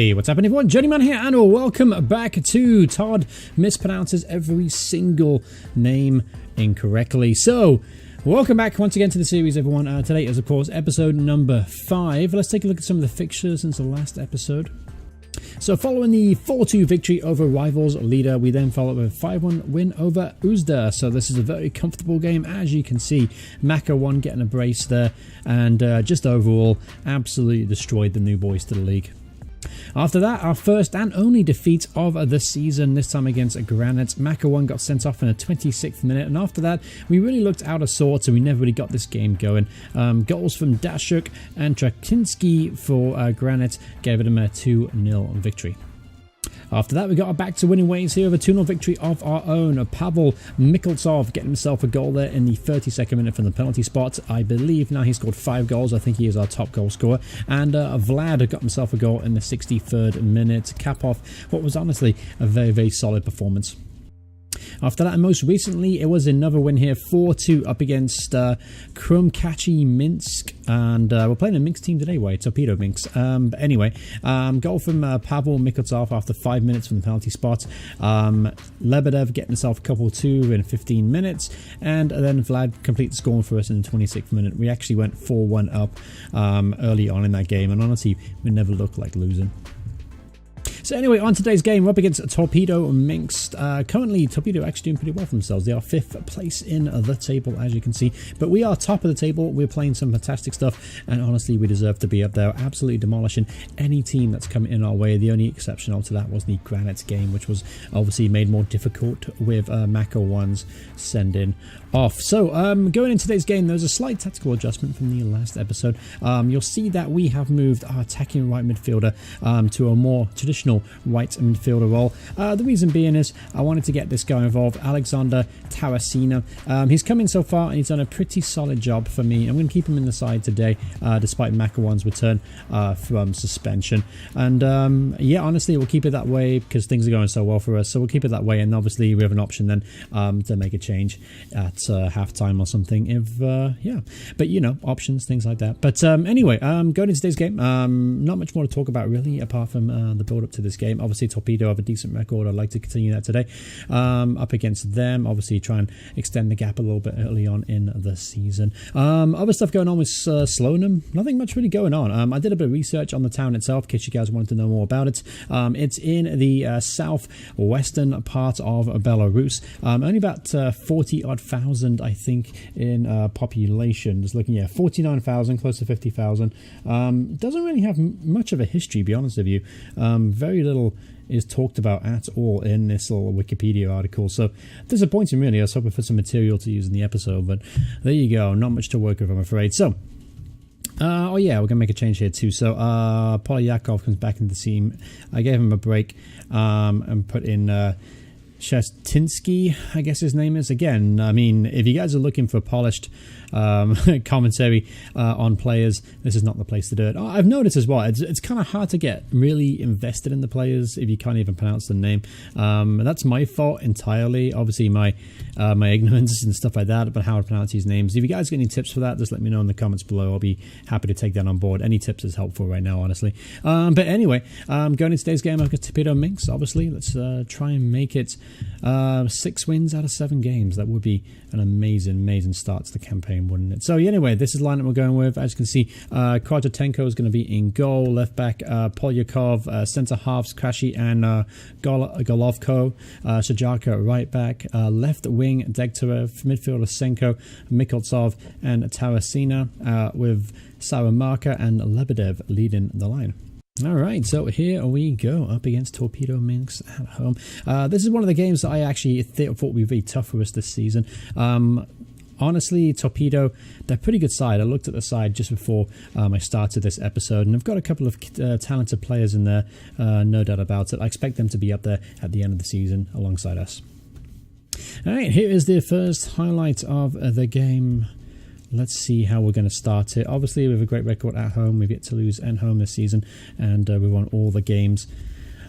Hey, what's happening everyone? Journeyman here and welcome back to Todd Mispronounces Every Single Name Incorrectly. So, welcome back once again to the series everyone. Today is of course episode number 5. Let's take a look at some of the fixtures since the last episode. So following the 4-2 victory over rivals leader, we then followed with a 5-1 win over Uzda. So this is a very comfortable game, as you can see. Maka 1 getting a brace there, and just overall absolutely destroyed the new boys to the league. After that, our first and only defeat of the season, this time against Granite. Maka 1 got sent off in the 26th minute, and after that, we really looked out of sorts and we never really got this game going. Goals from Dashuk and Trakinski for Granite gave them a 2-0 victory. After that, we got back to winning ways here with a 2-0 victory of our own. Pavel Mikultsov getting himself a goal there in the 32nd minute from the penalty spot. I believe now he's scored 5 goals. I think he is our top goal scorer. And Vlad got himself a goal in the 63rd minute to cap off what was honestly a very, very solid performance. After that, and most recently, it was another win here, 4-2 up against Krumkachi Minsk, and we're playing a Minsk team today, Torpedo Minsk. But anyway, goal from Pavel Mikultsov after 5 minutes from the penalty spot. Lebedev getting himself a couple too in 15 minutes, and then Vlad completes scoring for us in the 26th minute. We actually went 4-1 up early on in that game, and honestly, we never looked like losing. So anyway, on today's game, we're up against Torpedo Minsk. Currently, Torpedo are actually doing pretty well for themselves. They are 5th place in the table, as you can see. But we are top of the table. We're playing some fantastic stuff. And honestly, we deserve to be up there, absolutely demolishing any team that's come in our way. The only exception to that was the Granite game, which was obviously made more difficult with Maka 1's sending off. So going into today's game, there's a slight tactical adjustment from the last episode. You'll see that we have moved our attacking right midfielder to a more traditional right midfielder role. The reason being is I wanted to get this guy involved, Alexander Tarasina. He's come in so far and he's done a pretty solid job for me. I'm going to keep him in the side today despite Maka 1's return from suspension. And yeah, honestly, we'll keep it that way because things are going so well for us. So we'll keep it that way, and obviously we have an option then to make a change at halftime or something if yeah, but you know, options, things like that. But anyway, going into today's game, not much more to talk about really apart from the build up to this game. Obviously Torpedo have a decent record. I'd like to continue that today up against them, obviously try and extend the gap a little bit early on in the season. Other stuff going on with Slonim, nothing much really going on. I did a bit of research on the town itself in case you guys wanted to know more about it. It's in the southwestern part of Belarus, only about 40 odd thousand I think in population. Just looking, yeah, 49,000, close to 50,000. Doesn't really have much of a history, to be honest with you. Very little is talked about at all in this little Wikipedia article, so disappointing really. I was hoping for some material to use in the episode, but there you go, not much to work with, I'm afraid. So oh yeah, we're gonna make a change here too. So Polyakov comes back into the team. I gave him a break and put in Shestinsky, I guess his name is. Again, I mean, if you guys are looking for polished commentary on players, this is not the place to do it. I've noticed as well, it's kind of hard to get really invested in the players if you can't even pronounce the name. That's my fault entirely. Obviously, my ignorance and stuff like that about how to pronounce these names. If you guys get any tips for that, just let me know in the comments below. I'll be happy to take that on board. Any tips is helpful right now, honestly. But anyway, going into today's game, I've got Torpedo Minsk, obviously. Let's try and make it 6 wins out of 7 games. That would be an amazing start to the campaign, wouldn't it? So anyway, this is the lineup we're going with. As you can see, Kvartatenko is going to be in goal. Left back, Polyakov. Centre halves, Krashi and Golovko. Sajaka right back. Left wing, Degtarev. Midfielder, Senko, Mikultsov and Tarasina, with Saramaka and Lebedev leading the line. Alright, so here we go, up against Torpedo Minsk at home. This is one of the games that I actually thought would be very tough for us this season. Honestly, Torpedo, they're a pretty good side. I looked at the side just before I started this episode, and I've got a couple of talented players in there, no doubt about it. I expect them to be up there at the end of the season alongside us. Alright, here is the first highlight of the game. Let's see how we're going to start it. Obviously, we have a great record at home. We've yet to lose at home this season, and we won all the games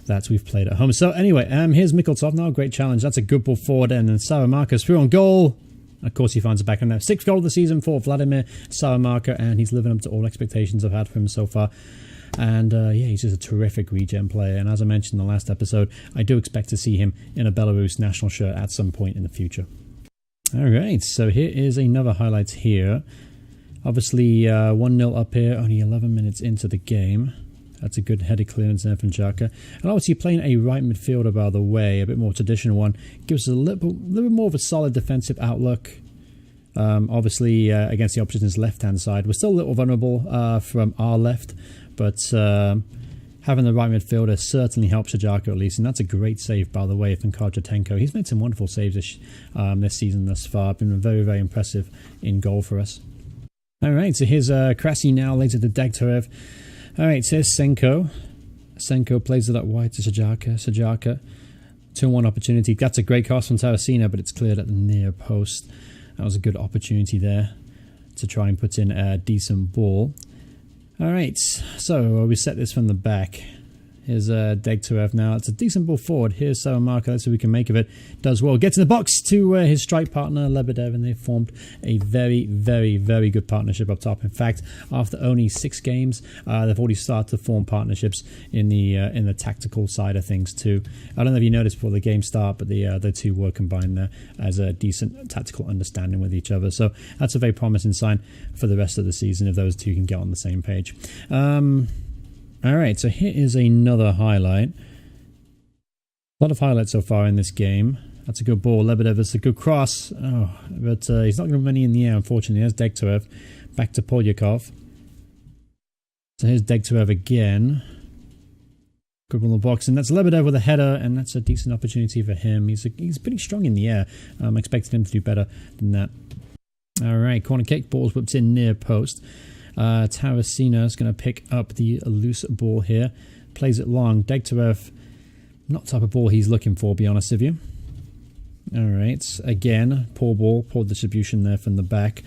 that we've played at home. So anyway, here's Mikultsov now. Great challenge. That's a good ball forward, and then Saramarka's through on goal. Of course, he finds it back in there. 6th goal of the season for Vladimir Saramaka, and he's living up to all expectations I've had for him so far. And yeah, he's just a terrific regen player. And as I mentioned in the last episode, I do expect to see him in a Belarus national shirt at some point in the future. Alright, so here is another highlight here. Obviously 1-0 up here, only 11 minutes into the game. That's a good headed clearance there from Xhaka. And obviously playing a right midfielder, by the way, a bit more traditional one, gives us a little bit more of a solid defensive outlook. Obviously against the opposition's left-hand side. We're still a little vulnerable from our left, but having the right midfielder certainly helps Xhaka at least. And that's a great save, by the way, from Kovačenko. He's made some wonderful saves this season thus far. Been very, very impressive in goal for us. Alright, so here's Krasi now, later to Degtyarev. Alright, so here's Senko. Senko plays it up wide to Xhaka. Xhaka, 2-1 opportunity. That's a great cross from Tarasina, but it's cleared at the near post. That was a good opportunity there to try and put in a decent ball. Alright, so we set this from the back. Here's Degtyarev now. It's a decent ball forward. Here's Salamanca. Let's see what we can make of it. Does well. Gets in the box to his strike partner, Lebedev, and they've formed a very, very, very good partnership up top. In fact, after only 6 games, they've already started to form partnerships in the tactical side of things too. I don't know if you noticed before the game start, but the two were combined there as a decent tactical understanding with each other. So that's a very promising sign for the rest of the season if those two can get on the same page. Alright, so here is another highlight. A lot of highlights so far in this game. That's a good ball. Lebedev, it's a good cross. Oh, but he's not going to have many in the air, unfortunately. There's Degtyarev. Back to Polyakov. So here's Degtyarev again. Good ball in the box. And that's Lebedev with a header, and that's a decent opportunity for him. He's pretty strong in the air. I'm expecting him to do better than that. Alright, corner kick. Ball's whipped in near post. Tarasina is going to pick up the loose ball here. Plays it long. Degtyarev, not the type of ball he's looking for, be honest with you. Alright, again, poor ball, poor distribution there from the back.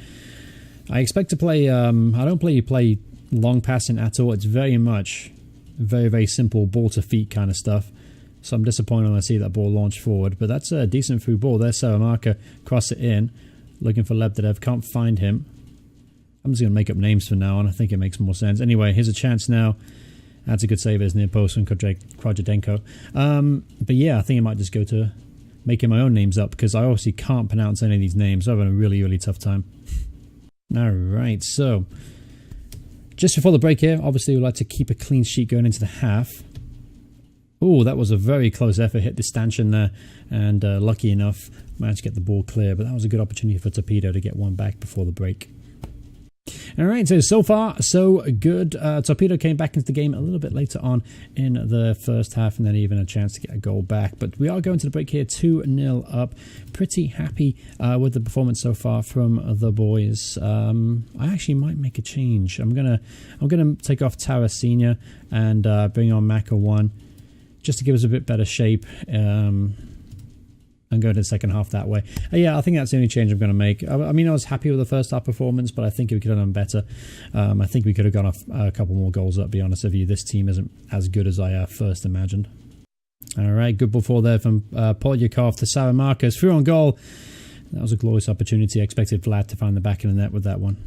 I expect to play, I don't play long passing at all. It's very much, very, very simple ball to feet kind of stuff. So I'm disappointed when I see that ball launch forward. But that's a decent through ball. There's Salamanca, cross it in. Looking for Lebedev, can't find him. I'm just going to make up names for now on. I think it makes more sense. Anyway, here's a chance now. That's a good save as near post from Kovačenko. But yeah, I think I might just go to making my own names up because I obviously can't pronounce any of these names. I'm having a really, really tough time. Alright, so just before the break here, obviously we'd like to keep a clean sheet going into the half. Oh, that was a very close effort. Hit the stanchion there and lucky enough managed to get the ball clear. But that was a good opportunity for Torpedo to get one back before the break. Alright, so far so good. Torpedo came back into the game a little bit later on in the first half and then even a chance to get a goal back. But we are going to the break here 2-0 up. Pretty happy with the performance so far from the boys. I actually might make a change. I'm gonna take off Tarasina and bring on Maka 1 just to give us a bit better shape. And go to the second half that way. Yeah, I think that's the only change I'm going to make. I mean, I was happy with the first half performance, but I think we could have done better. I think we could have gone off a couple more goals up, to be honest with you. This team isn't as good as I first imagined. All right, good ball forward there from Polyakov to Salamanca. Through on goal. That was a glorious opportunity. I expected Vlad to find the back of the net with that one.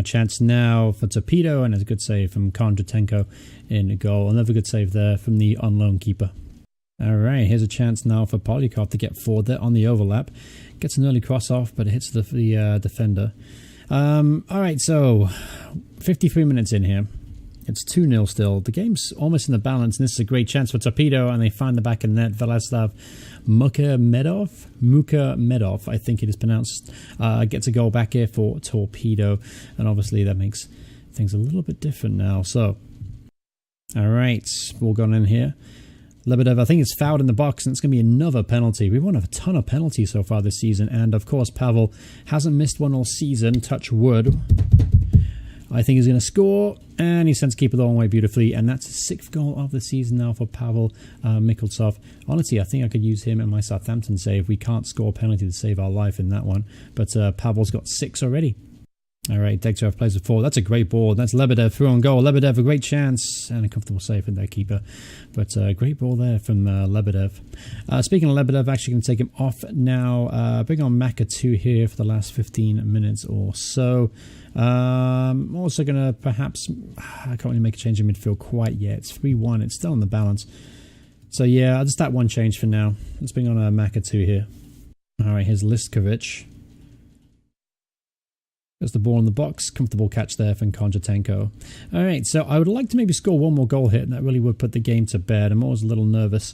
Chance now for Torpedo, and it's a good save from Kovačenko in goal. Another good save there from the on-loan keeper. Alright, here's a chance now for Polyakov to get forward there on the overlap. Gets an early cross off, but it hits the defender. Alright, so 53 minutes in here. It's 2-0 still. The game's almost in the balance, and this is a great chance for Torpedo, and they find the back of the net. Vladislav Mukhamedov, I think it is pronounced, gets a goal back here for Torpedo, and obviously that makes things a little bit different now. So, alright, ball gone in here. Lebedev, I think, is fouled in the box, and it's going to be another penalty. We've won a ton of penalties so far this season, and of course, Pavel hasn't missed one all season. Touch wood. I think he's going to score, and he sends keeper the long way beautifully, and that's his 6th goal of the season now for Pavel Mikultsov. Honestly, I think I could use him in my Southampton save. We can't score a penalty to save our life in that one, but Pavel's got 6 already. All right, Dekterev plays with 4. That's a great ball. That's Lebedev through on goal. Lebedev, a great chance and a comfortable save from their keeper. But great ball there from Lebedev. Speaking of Lebedev, actually going to take him off now. Bring on Maka 2 here for the last 15 minutes or so. Also going to perhaps... I can't really make a change in midfield quite yet. It's 3-1. It's still on the balance. So yeah, I'll just that one change for now. Let's bring on Maka 2 here. All right, here's Listkovic. There's the ball in the box. Comfortable catch there from Konjatenko. All right, so I would like to maybe score one more goal here, and that really would put the game to bed. I'm always a little nervous.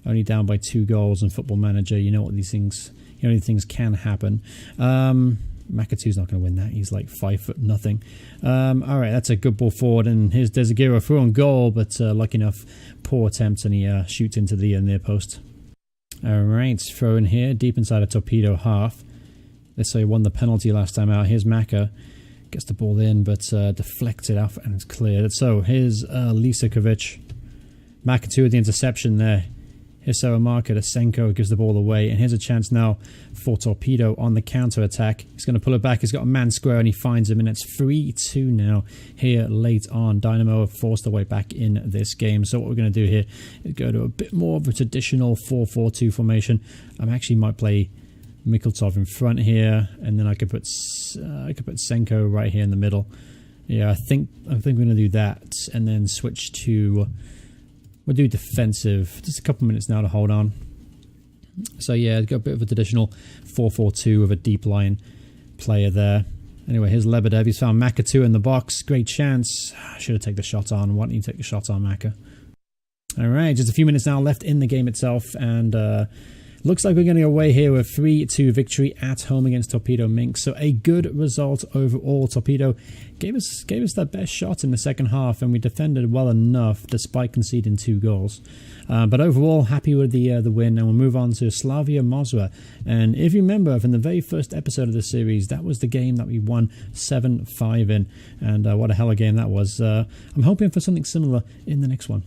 Only down by 2 goals in Football Manager. You know what these things, these things can happen. Makatu's not going to win that. He's like 5'0". All right, that's a good ball forward, and here's Desagiro through on goal, but lucky enough, poor attempt, and he shoots into the near post. All right, throw in here, deep inside a Torpedo half. Let's say he won the penalty last time out. Here's Maka. Gets the ball in, but deflects it off and it's cleared. So here's Lisakovic. Maka 2 with the interception there. Here's Saramarka. Senko gives the ball away. And here's a chance now for Torpedo on the counter-attack. He's going to pull it back. He's got a man square and he finds him. And it's 3-2 now here late on. Dynamo have forced their way back in this game. So what we're going to do here is go to a bit more of a traditional 4-4-2 formation. I actually might play Mikultov in front here, and then I could put Senko right here in the middle. Yeah, I think we're going to do that, and then switch to we'll do defensive. Just a couple minutes now to hold on. So yeah, got a bit of a traditional 4-4-2 with a deep line player there. Anyway, here's Lebedev. He's found Maka 2 in the box. Great chance. Should have taken the shot on. Why don't you take the shot on, Maka? All right, just a few minutes now left in the game itself, and looks like we're going to go away here with 3-2 victory at home against Torpedo Minsk. So a good result overall. Torpedo gave us their best shot in the second half, and we defended well enough despite conceding 2 goals. But overall, happy with the win, and we'll move on to Slavia Mosra. And if you remember from the very first episode of the series, that was the game that we won 7-5 in, and what a hell of a game that was. I'm hoping for something similar in the next one.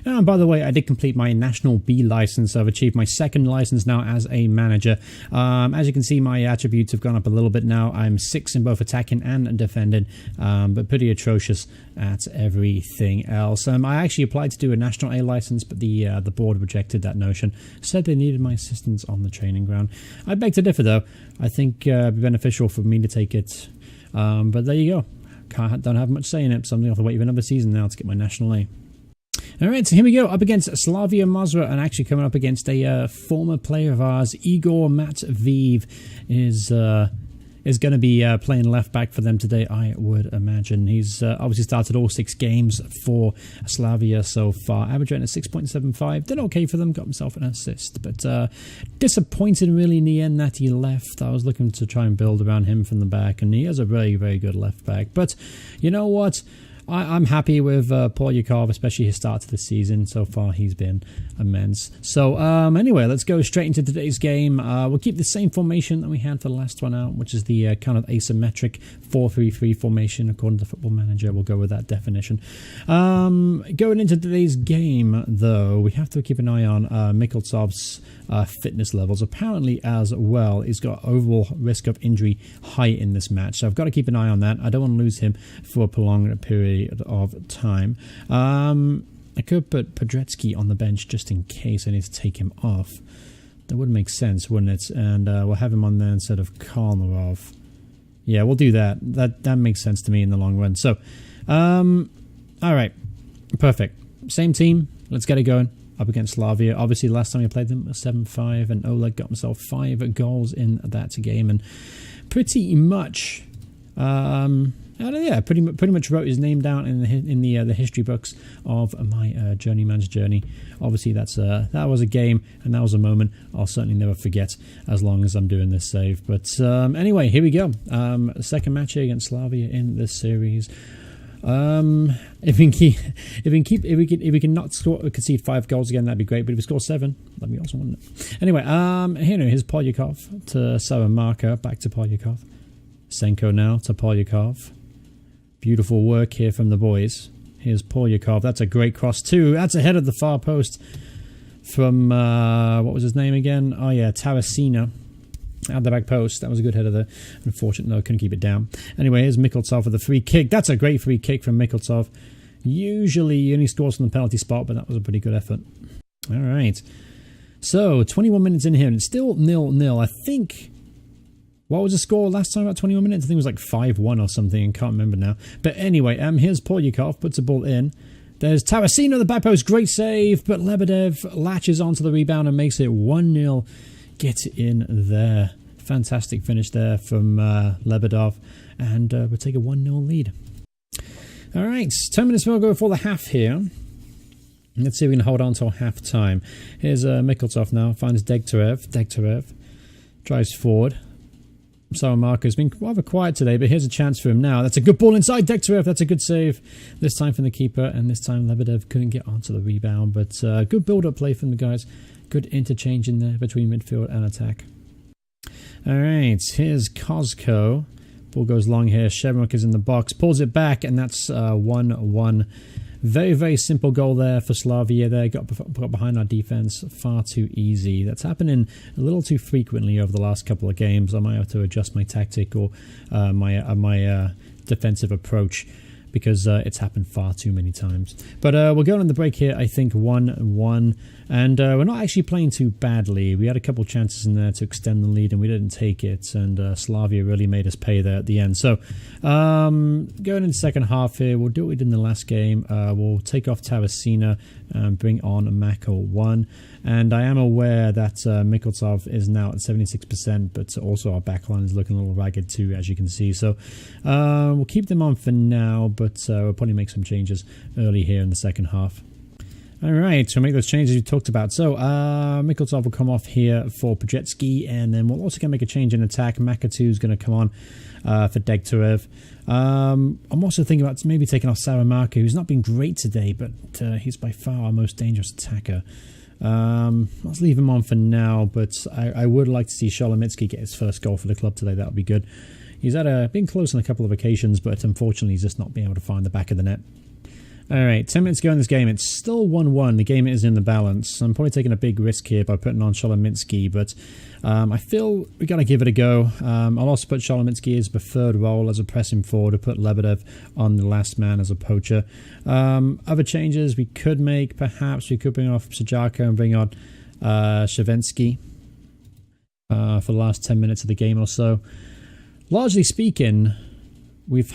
And by the way, I did complete my National B license. I've achieved my 2nd license now as a manager. As you can see, my attributes have gone up a little bit now. I'm 6 in both attacking and defending, but pretty atrocious at everything else. I actually applied to do a National A license, but the board rejected that notion. Said they needed my assistance on the training ground. I beg to differ, though. I think it'd be beneficial for me to take it. But there you go. Don't have much say in it, so I'm going to have to wait for another season now to get my National A. Alright, so here we go, up against Slavia Mosra, and actually coming up against a former player of ours. Igor Matveev is going to be playing left back for them today, I would imagine. He's obviously started all 6 games for Slavia so far. Average rating at 6.75. Did okay for them, got himself an assist. But disappointed really in the end that he left. I was looking to try and build around him from the back, and he has a very, very good left back. But you know what? I'm happy with Polyakov, especially his start to the season. So far, he's been immense. So, anyway, let's go straight into today's game. We'll keep the same formation that we had for the last one out, which is the kind of asymmetric 4-3-3 formation, according to Football Manager. We'll go with that definition. Going into today's game, though, we have to keep an eye on Mikultov's fitness levels. Apparently, as well, he's got overall risk of injury high in this match. So I've got to keep an eye on that. I don't want to lose him for a prolonged period of time. I could put Podretsky on the bench just in case I need to take him off. That would make sense, wouldn't it? And we'll have him on there instead of Karlarov. Yeah, we'll do that. That makes sense to me in the long run. So, all right, perfect. Same team. Let's get it going. Up against Slavia. Obviously, last time we played them, 7-5, and Oleg got himself 5 goals in that game, and pretty much, pretty much wrote his name down in the history books of my journeyman's journey. Obviously, that was a game, and that was a moment I'll certainly never forget as long as I'm doing this save. But anyway, here we go. Second match here against Slavia in this series. If we can not concede 5 goals again, that'd be great. But if we score 7, that'd be awesome, wouldn't it? Anyway, here's Polyakov to Saramarka, back to Polyakov. Senko now to Polyakov. Beautiful work here from the boys. Here's Polyakov. That's a great cross too. That's ahead of the far post from what was his name again? Oh yeah, Tarasina. At the back post. That was a good header there. Unfortunate, no, couldn't keep it down. Anyway, here's Mikultov with a free kick. That's a great free kick from Mikultov. Usually he only scores from the penalty spot, but that was a pretty good effort. All right. So, 21 minutes in here, and it's still 0-0. I think... What was the score last time about 21 minutes? I think it was like 5-1 or something. I can't remember now. But anyway, here's Polyakov. Puts the ball in. There's Tarasino at the back post. Great save. But Lebedev latches onto the rebound and makes it 1-0. Gets in there. Fantastic finish there from Lebedov. And we'll take a 1-0 lead. All right. 10 minutes more go for the half here. Let's see if we can hold on till half time. Here's Mikultov now. Finds Degtyarev. Degtyarev drives forward. Marco's been rather quiet today, but here's a chance for him now. That's a good ball inside Degtyarev. That's a good save. This time from the keeper, and this time Lebedev couldn't get onto the rebound, but good build-up play from the guys. Good interchange in there between midfield and attack. All right, here's Kozko. Ball goes long here. Shevnik is in the box, pulls it back, and that's 1-1. Very, very simple goal there for Slavia. They got behind our defense far too easy. That's happening a little too frequently over the last couple of games. I might have to adjust my tactic or my defensive approach, because it's happened far too many times. But we're going on the break here, I think 1-1. And we're not actually playing too badly. We had a couple chances in there to extend the lead, and we didn't take it. And Slavia really made us pay there at the end. So going into the second half here, we'll do what we did in the last game. We'll take off Tarasina and bring on Mako 1. And I am aware that Mikultov is now at 76%, but also our backline is looking a little ragged too, as you can see. So we'll keep them on for now, but we'll probably make some changes early here in the second half. All right, so make those changes you talked about. So Mikultov will come off here for Pajetsky, and then we'll also make a change in attack. Makatu is going to come on for Degtyarev. I'm also thinking about maybe taking off Saramarka, who's not been great today, but he's by far our most dangerous attacker. Let's leave him on for now, but I would like to see Sholomitsky get his first goal for the club today. That would be good. He's been close on a couple of occasions, but unfortunately he's just not been able to find the back of the net. Alright, 10 minutes ago in this game. It's still 1-1. The game is in the balance. I'm probably taking a big risk here by putting on Sholomitsky, but I feel we got to give it a go. I'll also put Sholomitsky as preferred role as a pressing forward, to put Lebedev on the last man as a poacher. Other changes we could make, perhaps we could bring off Sajaka and bring on Shavensky for the last 10 minutes of the game or so. Largely speaking, we've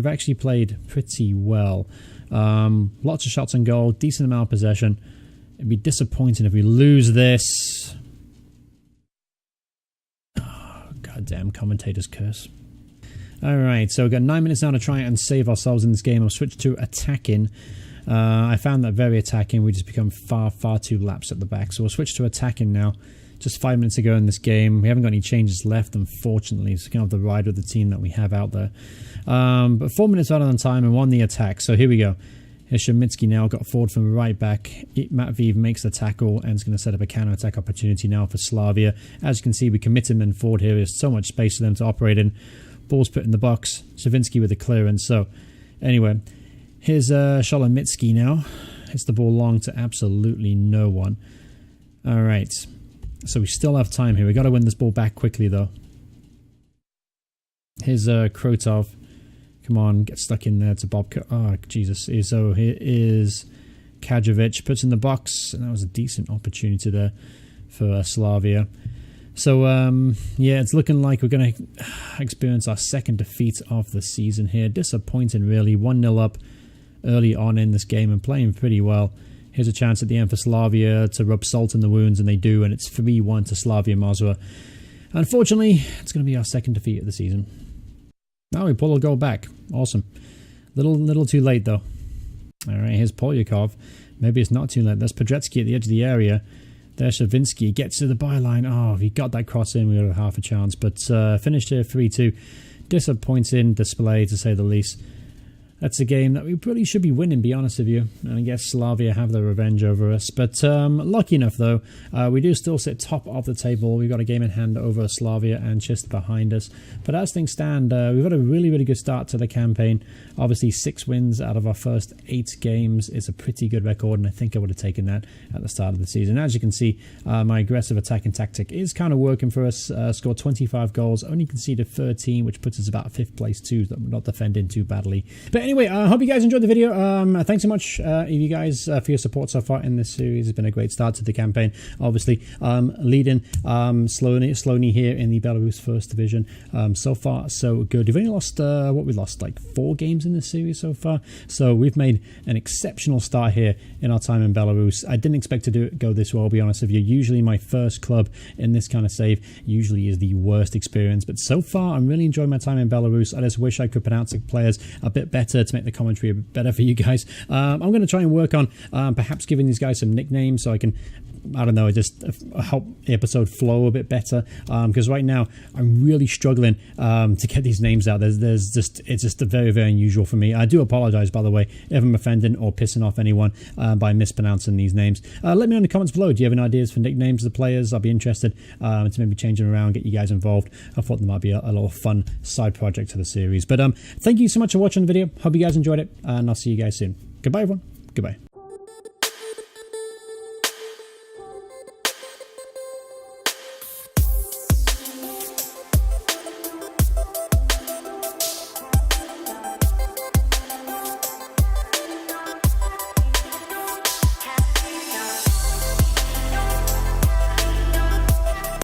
actually played pretty well. Lots of shots on goal, decent amount of possession. It'd be disappointing if we lose this. Oh, goddamn commentator's curse. Alright, so we've got 9 minutes now to try and save ourselves in this game. I'll switch to attacking. I found that very attacking. We just become far too lax at the back. So we'll switch to attacking now. Just 5 minutes ago in this game. We haven't got any changes left, unfortunately. So we can have the ride with the team that we have out there. But 4 minutes out on time and won the attack. So here we go. Here's Shamitsky now, got forward from right back. Matveev makes the tackle and is going to set up a counter-attack opportunity now for Slavia. As you can see, we committed men forward here. There's so much space for them to operate in. Ball's put in the box. Savinsky with the clearance. So anyway, here's Sholomitsky now. Hits the ball long to absolutely no one. All right. So we still have time here. We've got to win this ball back quickly, though. Here's Krotov. Come on, get stuck in there to Bob. Oh, Jesus. So here is Kajovic. Puts in the box. And that was a decent opportunity there for Slavia. So, yeah, it's looking like we're going to experience our second defeat of the season here. Disappointing, really. 1-0 up early on in this game and playing pretty well. Here's a chance at the end for Slavia to rub salt in the wounds, and they do, and it's 3-1 to Slavia Moscow. Unfortunately, it's going to be our second defeat of the season. Now we pull a goal back. Awesome. Little too late, though. All right, here's Polyakov. Maybe it's not too late. There's Pajetsky at the edge of the area. There's Shavinsky. Gets to the byline. Oh, if he got that cross in, we would have half a chance. But finished here 3-2. Disappointing display, to say the least. That's a game that we probably should be winning, be honest with you. And I guess Slavia have their revenge over us. But lucky enough, though, we do still sit top of the table. We've got a game in hand over Slavia and just behind us. But as things stand, we've had a really, really good start to the campaign. Obviously, 6 wins out of our first 8 games is a pretty good record, and I think I would have taken that at the start of the season. As you can see, my aggressive attacking tactic is kind of working for us. Scored 25 goals, only conceded 13, which puts us about 5th place too, that we're not defending too badly. But anyway, I hope you guys enjoyed the video. Thanks so much, you guys, for your support so far in this series. It's been a great start to the campaign. Obviously, leading Slonim here in the Belarus First Division. So far, so good. We've only lost, we lost like 4 games in this series so far. So we've made an exceptional start here in our time in Belarus. I didn't expect to go this well, I'll be honest with you. Usually my first club in this kind of save usually is the worst experience. But so far, I'm really enjoying my time in Belarus. I just wish I could pronounce the players a bit better to make the commentary a bit better for you guys. I'm going to try and work on perhaps giving these guys some nicknames so I can, I don't know, just help the episode flow a bit better, because right now I'm really struggling to get these names out. It's just very, very unusual for me. I do apologize, by the way, if I'm offending or pissing off anyone by mispronouncing these names. Let me know in the comments below. Do you have any ideas for nicknames of the players? I'll be interested to maybe change them around, get you guys involved. I thought there might be a little fun side project to the series. But thank you so much for watching the video. Hope you guys enjoyed it, and I'll see you guys soon. Goodbye, everyone. Goodbye.